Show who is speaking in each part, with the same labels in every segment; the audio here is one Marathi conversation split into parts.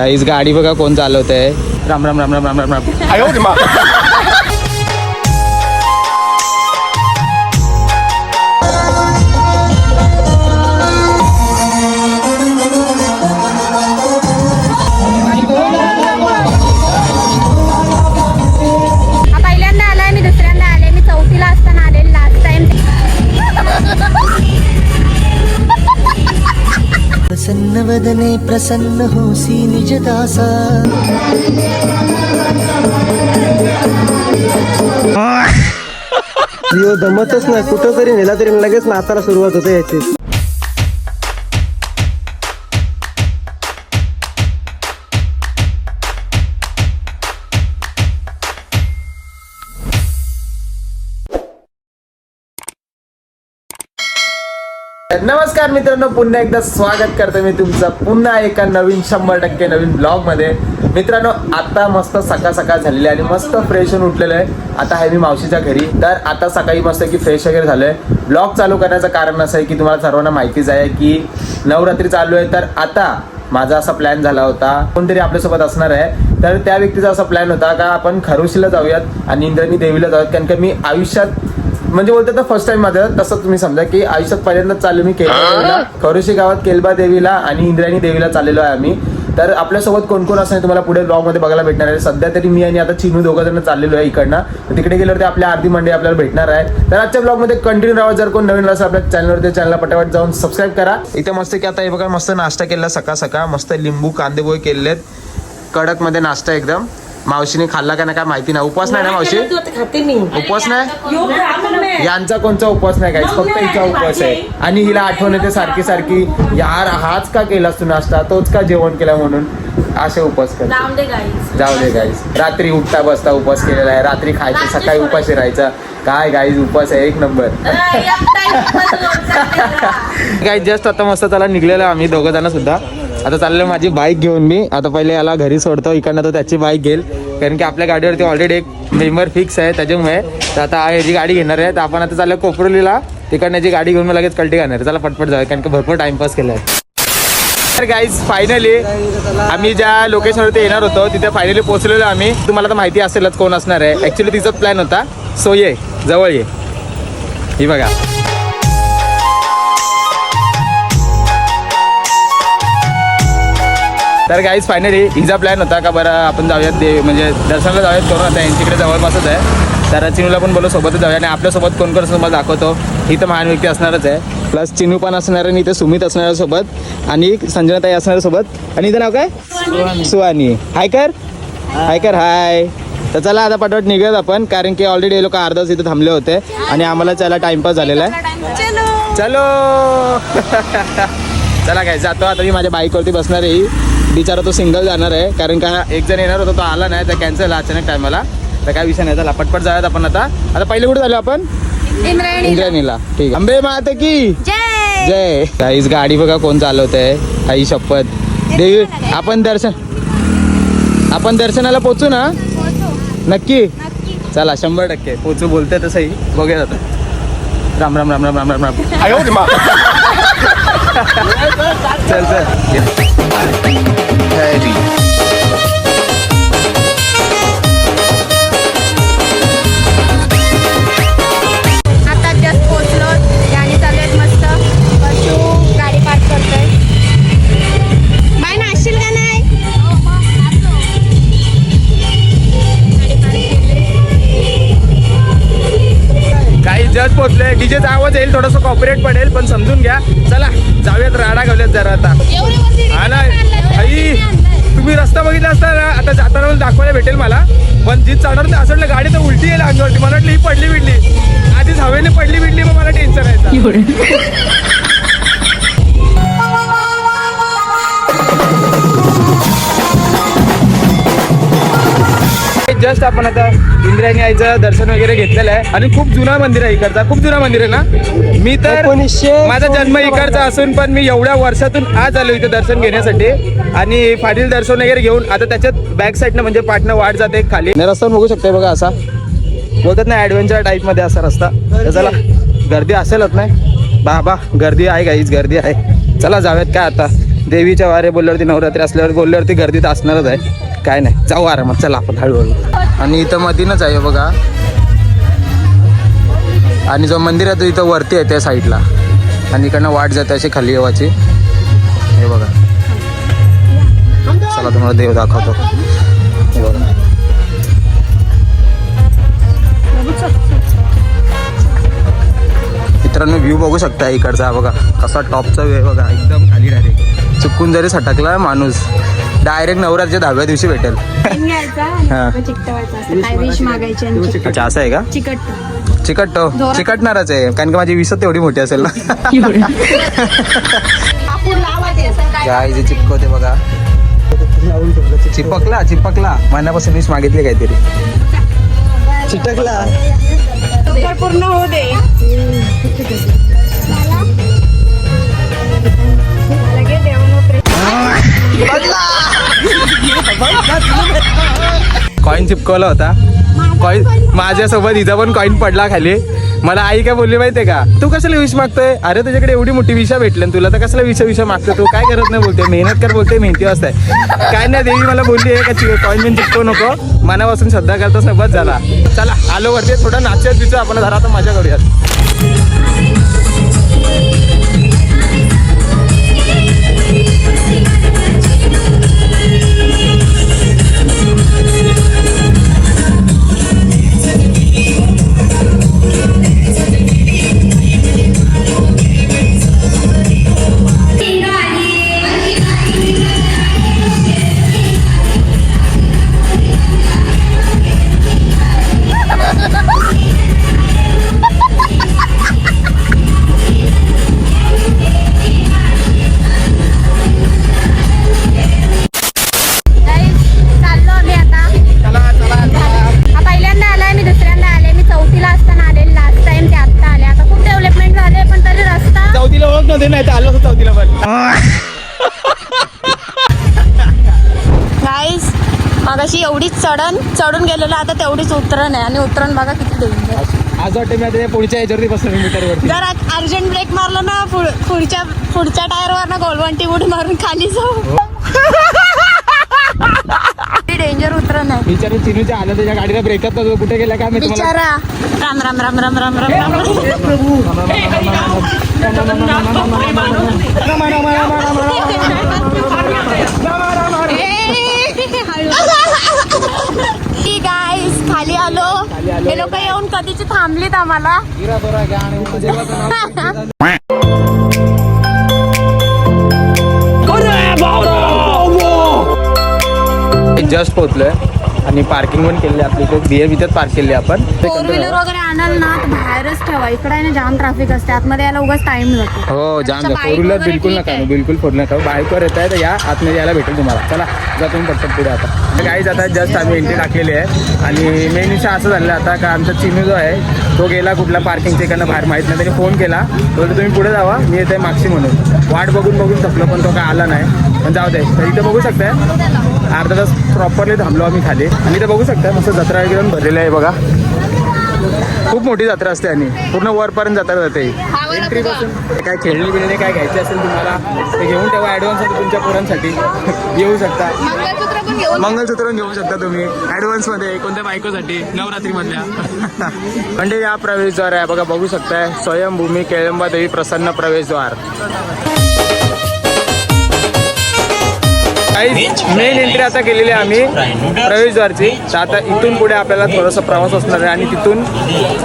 Speaker 1: गाईस गाडी बघा कोण चालवतंय. राम राम राम राम राम राम राम.
Speaker 2: पहिल्यांदा आलाय मी, दुसऱ्यांदा आले मी, चौथीला असताना आले लास्ट टाइम.
Speaker 3: प्रसन्न वदने प्रसन्न होसी निज दासा.
Speaker 4: दमतच नाही, कुठं तरी नेला तरी लगेच नाचायला सुरुवात होते याची.
Speaker 1: नमस्कार मित्रांनो, पुन्हा एकदा स्वागत करतो मी तुमचं पुन्हा एका नवीन 100% नवीन ब्लॉग मध्ये. मित्रांनो आता मस्त सकाळ सकाळ झालेली आणि मस्त फ्रेश होऊन उठलेलं आहे. आता आहे मी मावशीच्या घरी. तर आता सकाळी मस्त की फ्रेश वगैरे झालोय. ब्लॉग चालू करण्याचं कारण असं आहे की तुम्हाला सर्वांना माहितीच आहे की नवरात्री चालू आहे. तर आता माझा असा प्लॅन झाला होता, कोणतरी आपल्यासोबत असणार आहे. तर त्या व्यक्तीचा असा प्लॅन होता का आपण खरोशीला जाऊयात आणि इंद्रायणी देवीला जाऊयात. कारण की मी आयुष्यात म्हणजे बोलतो तर फर्स्ट टाइम माझं तसं तुम्ही समजा की आयुष्यात पहिल्यांदाच चाललो मी केलबा देवीला, खरोशी गावात केलबा देवीला आणि इंद्रायणी देवीला चाललेलो आहे आम्ही. तर आपल्यासोबत कोण कोण असं तुम्हाला पुढे ब्लॉग मध्ये बघायला भेटणार आहे. सध्या तरी मी आणि आता चिनू दोघं जण चाललेलो आहे इकडनं. तिकडे गेल्यावरती आपल्या आरती मंडळी आपल्याला भेटणार आहे. तर आजच्या ब्लॉग मध्ये कंटिन्यू राहा. जर कोण नवीन असेल आपल्या चॅनलवरती चॅनलला पटापट जाऊन सबस्क्राईब करा. इथे मस्त की आता हे बघा मस्त नाश्ता केला सकाळ सकाळ. मस्त लिंबू कांदे पोहे केलेत, कडक मध्ये नाश्ता एकदम. मावशीने खाल्ला का नाही काय माहिती नाही. उपवास नाही ना मावशी? उपवास नाही, यांचा कोणता उपवास नाही काय, फक्त हिचा उपवास आहे. आणि हिला आठवण येते सारखी सारखी, यार हाच का केलास तू नाश्ता, तोच का जेवण केला म्हणून असे उपवास कर. जाऊ दे गाईस, रात्री उठता बसता उपवास केलेला आहे. रात्री खायचं, सकाळी उपाशी राहायचं. काय गाईज उपवास आहे एक नंबर. गाईज जस्ट आता मस्त त्याला निघलेलो आम्ही दोघं जण सुद्धा. आता चाललो माझी बाईक घेऊन मी. आता पहिले याला घरी सोडतो, इकडनं तो त्याची बाईक घेईल. कारण की आपल्या गाडीवरती ऑलरेडी एक मेंबर फिक्स आहे त्याच्यामुळे. तर आता याची गाडी घेणार आहे. तर आपण आता चाललो कोपरोलीला, तिकडण्याची गाडी घेऊन मग लगेच कल्टी घालणार आहे. चला पटपट जाऊया कारण की भरपूर टाइमपास केला आहे. तर गाईज फायनली आम्ही ज्या लोकेशनवरती येणार होतो तिथे फायनली पोहोचलेलो आम्ही. तुम्हाला तर माहिती असेलच कोण असणार आहे. ॲक्च्युली तिचाच प्लॅन होता. सो ये जवळ ये, ही बघा. तर गाईज फायनली हिचा प्लॅन होता का बरं आपण जाऊयात म्हणजे दर्शनाला जाऊयात करून. आता यांच्याकडे जवळपासच आहे. तर चिनूला पण बोललो सोबतच जाऊया. आणि आपल्यासोबत कोण कोण तुम्हाला दाखवतो. ही तर महान व्यक्ती असणारच आहे. प्लस चिनू पण असणार आहे, इथे सुमित असणार सोबत आणि संजनाताई असणार सोबत. आणि इथं नाव काय? सुहानी. हाय कर, हाय कर, हाय. तर चला आता पटपट निघूयात आपण, कारण की ऑलरेडी हे लोक अर्धा तास इथे थांबले होते आणि आम्हाला त्याला टाइमपास झालेला आहे. चलो चला काय जातो आता. मी माझ्या बाईकवरती बसणार आहे. बिचारा तो सिंगल जाणार आहे कारण का एक जण येणार होता तो आला नाही, तर कॅन्सल अचानक टायमाला. तर काय विषय नाही, चला पटपट जाऊयात आपण. आता पहिले कुठे झालो आपण? इंद्रायणीला. ठीक आहे. अंबे माता की जय. गाईस गाडी बघा कोण चालवत आहे. आई शपथ देवी. आपण दर्शनाला पोचू ना? नक्की. चला 100% पोचू बोलते तसंही. बघूया आता. राम राम राम राम राम राम राम. चल चल.
Speaker 2: आता जस्ट पोहोचलो. गाडी चालू आहेत मस्त. पशू गाडी पार्क करतोय. बाय नाशील का नाही?
Speaker 1: काही जस्ट पोहोचले. डीजेचा आवाज येईल, थोडंसं कॉपरेट पडेल पण समजून घ्या. चला जाऊयात, राडा घालूयात जरा आता. आला आई, तुम्ही रस्ता बघितला असता ना, आता जाताना मला दाखवायला भेटेल मला. पण जी चढवते असं वाटलं गाडी तर उलटी येईल अंगावरती. मला वाटलं ही पडली बिडली, आधीच हवेने पडली बिडली, मग मला टेन्शन यायचं. जस्ट आपण आता इंद्रायणी आईचं दर्शन वगैरे घेतलेलं आहे. आणि खूप जुना मंदिर आहे इकडचा. खूप जुना मंदिर आहे ना. मी तर माझा जन्म इकडचा असून पण मी एवढ्या वर्षातून आज आलो इथे दर्शन घेण्यासाठी. आणि फाटील दर्शन वगैरे घेऊन आता त्याच्यात बॅक साईडनं म्हणजे पाटणं वाट जाते खाली. रस्ता बघू शकते बघा, असा बोलतात ना ॲडव्हेंचर टाईपमध्ये असा रस्ता. तर चला गर्दी असेलच नाही बाबा, गर्दी आहे गाईच, गर्दी आहे. चला जाऊयात काय आता. देवीच्या वारे बोलल्यावरती नवरात्री असल्यावर बोलल्यावरती गर्दीत असणारच आहे. काय नाही, जाऊ आरामात, चला आपण हळूहळू. आणि इथं मधीनच आहे बघा, आणि जो मंदिर आहे तो इथं वरती आहे त्या साईडला, आणि इकडनं वाट जाते अशी खाली येवाची. हे बघा, चला तुम्हाला देव दाखवतो. हे बघा, मित्रांनो व्ह्यू बघू शकता इकडचा. बघा कसा टॉपचा व्ह्यू आहे बघा, एकदम खाली डायरेक्ट. चुकून जरी सटकला माणूस डायरेक्ट नवरात्रीच्या 10व्या दिवशी भेटेल. अच्छा, असं आहे का? चिकटणारच आहे, कारण की माझी विसत तेवढी मोठी असेल ना. काय जे चिपकवते बघा, चिपकला महिन्यापासून विष मागितली काहीतरी, चिटकला.
Speaker 2: पूर्ण होऊ दे.
Speaker 1: कॉईन चिपकवला होता. कॉईन माझ्यासोबत हिचा पण कॉईन पडला खाली. मला आई काय बोलली माहितीये का, तू कशाला विष मागतोय? अरे तुझ्याकडे एवढी मोठी विषा भेटली, तुला तर कसला विषा मागतोय तू? काय करत नाही बोलते, मेहनत कर बोलते, मेहनती असताय. काय नाही, देवी मला बोलली आहे का कॉईन बिन चिपकवू नको, मनापासून श्रद्धा करताच नाही, बस झाला. चला आलो वरती, थोडं नाचत बिचू आपण, जरा आता मजा करूयात. नाही तर आलो चौथीला पण.
Speaker 2: गाईस मगाशी एवढीच चढून गेलेलो, आता तेवढीच उतरण आहे, आणि उतरण बघा किती डेंजर.
Speaker 1: आज वाटतं मी आता पुढच्या याच्यावरती बसलो मीटरवरती.
Speaker 2: जर अर्जंट ब्रेक मारला ना, पुढच्या टायरवर ना गोलवंटी उडी मारून खाली जाऊ. डेंजर उतरण आहे.
Speaker 1: बिचारा चिनूच्या आलं, त्याच्या गाडीला ब्रेकअप नव्हतं, कुठे गेला काय माहिती.
Speaker 2: बिचारा राम राम राम राम राम राम राम. गाईस खाली आलो, हे लोक येऊन कधीची थांबलीत आम्हाला.
Speaker 1: जस्ट पोहोचलोय आणि पार्किंग पण केली आपली इथे, बियर इथेच पार्क केली आपण.
Speaker 2: फोर व्हीलर वगैरे आणाल ना तर बाहेरच ठेवा, इकडे आहे ना जाम ट्रॅफिक असते, आतमध्ये यायला उगाच टाइम जातो.
Speaker 1: हो जाम. फोर व्हीलर बिलकुल नका, बिलकुल फोर नका. बाईकवर येत आहे तर या आतमध्ये यायला भेटेल तुम्हाला. चला जा तुम्ही पटकन पुढे. आता गाईज आता जस्ट आम्ही एंट्री टाकलेली आहे, आणि मेन विषय असं झालं आता का आमचा चिनू जो आहे तो गेला कुठला पार्किंगच्या इकडनं बाहेर, माहीत नाही. त्याने फोन केला, बोलतो तुम्ही पुढे जावा, मी येते मागशी म्हणून. वाट बघून थकलो पण तो काय आला नाही, पण जाऊ दे. तर इथं बघू शकताय अर्धा तास प्रॉपरली थांबलो आम्ही खाली, आणि इथं बघू शकता मस्त जत्रा वगैरे भरलेलं आहे बघा. खूप मोठी जत्रा असते आणि पूर्ण वरपर्यंत जत्रा जाते. एंट्री पासून काय खेळणी बिळणी काय घ्यायचे असेल तुम्हाला ते घेऊन ठेवा, ॲडव्हान्स तुमच्या पोरांसाठी येऊ शकता. मंगलसूत्र घेऊ शकता तुम्ही ॲडव्हान्समध्ये कोणत्या बायकोसाठी नवरात्रीमधल्या. म्हणजे या प्रवेशद्वार आहे बघा, बघू शकताय स्वयंभूमी केळंबा देवी प्रसन्न प्रवेशद्वार. मेन एंट्री आता केलेली आहे आम्ही प्रवेशद्वारची. तर आता इथून पुढे आपल्याला थोडासा प्रवास असणार आहे, आणि तिथून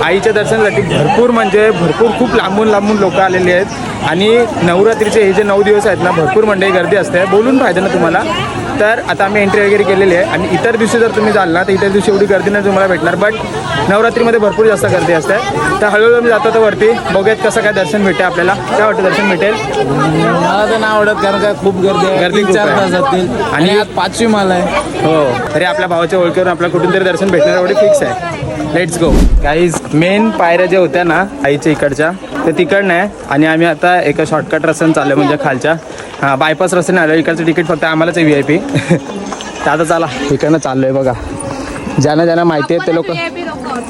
Speaker 1: आईच्या दर्शनासाठी भरपूर खूप लांबून लोक आलेले आहेत. आणि नवरात्रीचे हे जे 9 दिवस आहेत ना, भरपूर मंडळी गर्दी असते, बोलून पाहिजे ना तुम्हाला. तर आता आम्ही एंट्री वगैरे केलेली आहे, आणि इतर दिवशी जर तुम्ही जाल ना तर इतर दिवशी एवढी गर्दी नाही तुम्हाला भेटणार, बट नवरात्रीमध्ये भरपूर जास्त गर्दी असते. तर हळूहळू आम्ही जातो तर वरती बघूयात कसं काय दर्शन भेटेल आपल्याला. काय वाटतं दर्शन भेटेल?
Speaker 4: मला तर नाही आवडत, कारण काय खूप गर्दी
Speaker 1: खूप
Speaker 4: 4 तास जातील, आणि आज 5वी माल आहे.
Speaker 1: हो, तरी आपल्या भावाच्या ओळखीवर आपल्याला कुठून तरी दर्शन भेटणार एवढी फिक्स आहे. Let's go guys. मेन पायऱ्या ज्या होत्या ना आईच्या इकडच्या ते तिकडनं आहे, आणि आम्ही आता एका शॉर्टकट रस्त्याने चाललो, म्हणजे खालच्या बायपास रस्त्याने आलो. इकडचं तिकीट फक्त आम्हालाच आहे VIP. तर आता चला इकडनं चाललो आहे बघा. ज्यांना माहिती आहे ते लोक,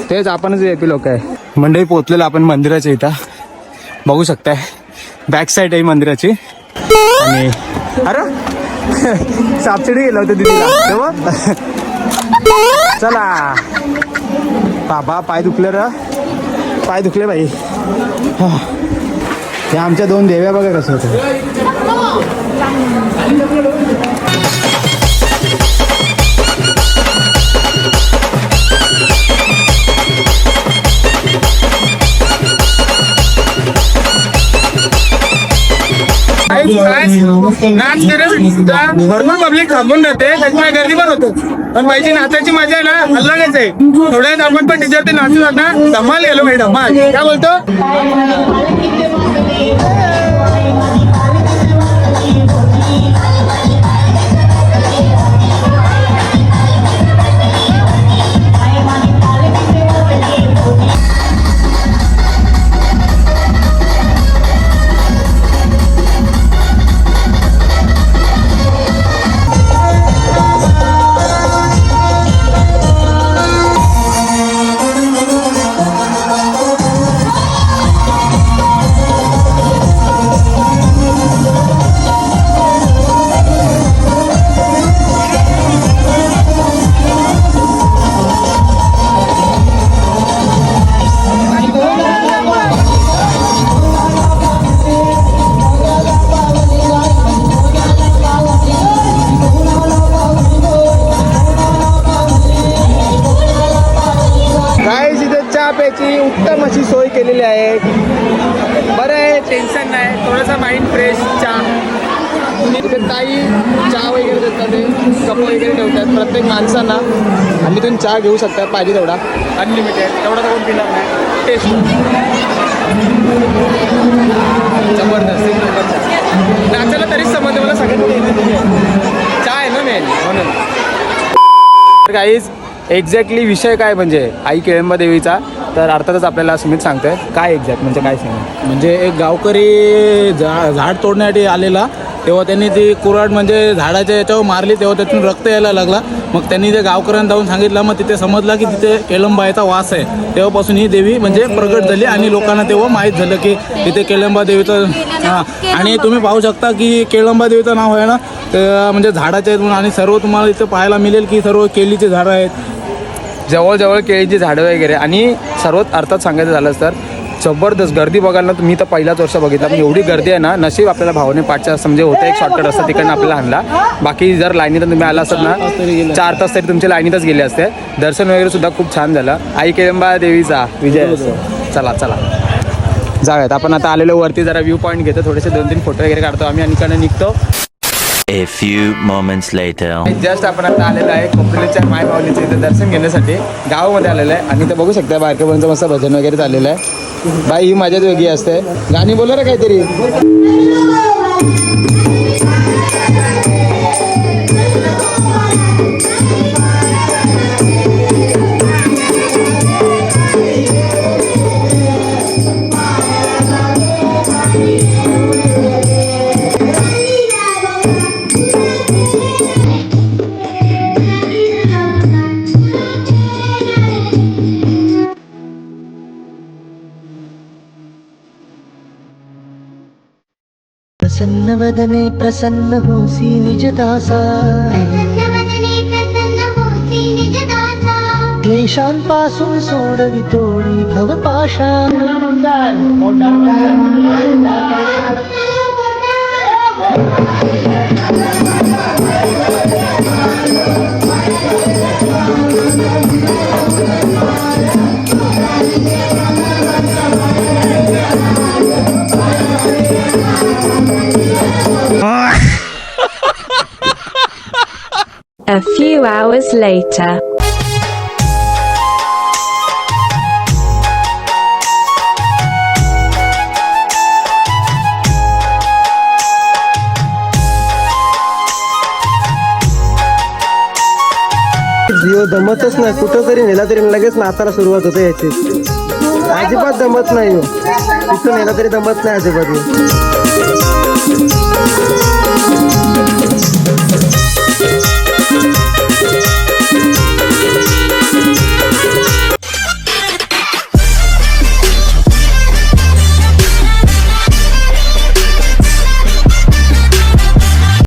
Speaker 1: तेच आपणच VIP लोक आहे. मंडळी पोहोचलेलं आपण मंदिराच्या इथं बघू शकताय, बॅक साईड आहे मंदिराची, आणि
Speaker 5: अरे सापशिडी गेलं होतं दिदीला तेव्हा. चला बाबा, पाय दुखले र, पाय दुखले बाई. हे आमच्या दोन देव्या बघा कसं होतं.
Speaker 6: भरपूर पब्लिक थांबून राहते, त्याच्यामुळे गर्दी पण होतो. पण बाईची नाचायची मजा आहे ना अलगच आहे. थोड्या वेळात आपण पण टीचर ते नाचू ना, धमाल गेलो भाई, धमाल. काय बोलतो?
Speaker 5: प्यायची उत्तम अशी सोय केलेली आहे. बरं आहे, टेन्शन नाही, थोडासा माइंड फ्रेश. चहा इथे ताई चहा वगैरे देतात, ते कप वगैरे ठेवतात प्रत्येक माणसांना. आणि तुम्ही चहा घेऊ शकता पाहिजे तेवढा, अनलिमिटेड, तेवढा तर कोण पिणार नाही. टेस्ट जबरदस्त, एक नंबर चहा. नाचायला तरीच समजते मला सगळ्यांना चहा आहे ना मेन म्हणून. काहीच एक्झॅक्टली विषय काय म्हणजे आई केळंबा देवीचा, तर अर्थातच आपल्याला सुमित सांगतोय काय एक्झॅक्ट म्हणजे काय सांग.
Speaker 6: म्हणजे एक गावकरी झाड तोडण्यासाठी आलेला, तेव्हा त्यांनी ती कुऱ्हाड म्हणजे झाडाच्या याच्यावर मारली, तेव्हा त्यातून रक्त यायला लागला. मग त्यांनी ते गावकऱ्यांना जाऊन सांगितलं, मग तिथे समजला की तिथे केळंबाईचा वास आहे. तेव्हापासून ही देवी म्हणजे प्रगट झाली आणि लोकांना तेव्हा माहीत झालं की तिथे केळंबा देवीचं. हां, आणि तुम्ही पाहू शकता की केळंबा देवीचं नाव आहे ना, तर म्हणजे झाडाचे आहेत म्हणून. आणि सर्व तुम्हाला इथे पाहायला मिळेल की सर्व केळीचे झाडं आहेत,
Speaker 1: जवळजवळ केळीची झाडं वगैरे. आणि सर्वात अर्थात सांगायचं झालंच तर जबरदस्त गर्दी बघायला ना. मी तर पहिलाच वर्ष बघितला, पण एवढी गर्दी आहे ना. नशीब आपल्याला भावने पाठच्या असं म्हणजे होतं, एक शॉर्टकट असतं तिकडनं आपल्याला आणला. बाकी जर लाईनीतून तुम्ही आला असत ना 4 तास तरी तुमच्या लाईनीतच गेले असते. दर्शन वगैरे सुद्धा खूप छान झालं. आई केळंबा देवीचा विजय असो. चला चला जाऊयात. आपण आता आलेलो वरती, जरा व्ह्यू पॉईंट घेतो, थोडेसे 2-3 फोटो वगैरे काढतो आम्ही आणि इकडे निघतो.
Speaker 7: A few moments later.
Speaker 1: Just आपण आता आलेलो आहे कोपरलीच्या मायमाऊलीचं इथे दर्शन घेण्यासाठी. गावामध्ये आलेलं आहे आणि इथे बघू शकता बारकेपर्यंत मस्त भजन वगैरे चाललेलं आहे. बाई ही मजाच वेगळी असते. गाणी बोला रे काहीतरी.
Speaker 3: प्रसन्नवदने प्रसन्न होसी निजदासा, क्लेशांपासून सोडवितोळी भवपाशा.
Speaker 8: A few hours later.
Speaker 4: Jio दमतच नाही, कुठं तरी नेला तरी लगेच नाचायला सुरुवात होते याची. अजिबात दमत नाही हो, कुठं नेला तरी दमत नाही अजिबात.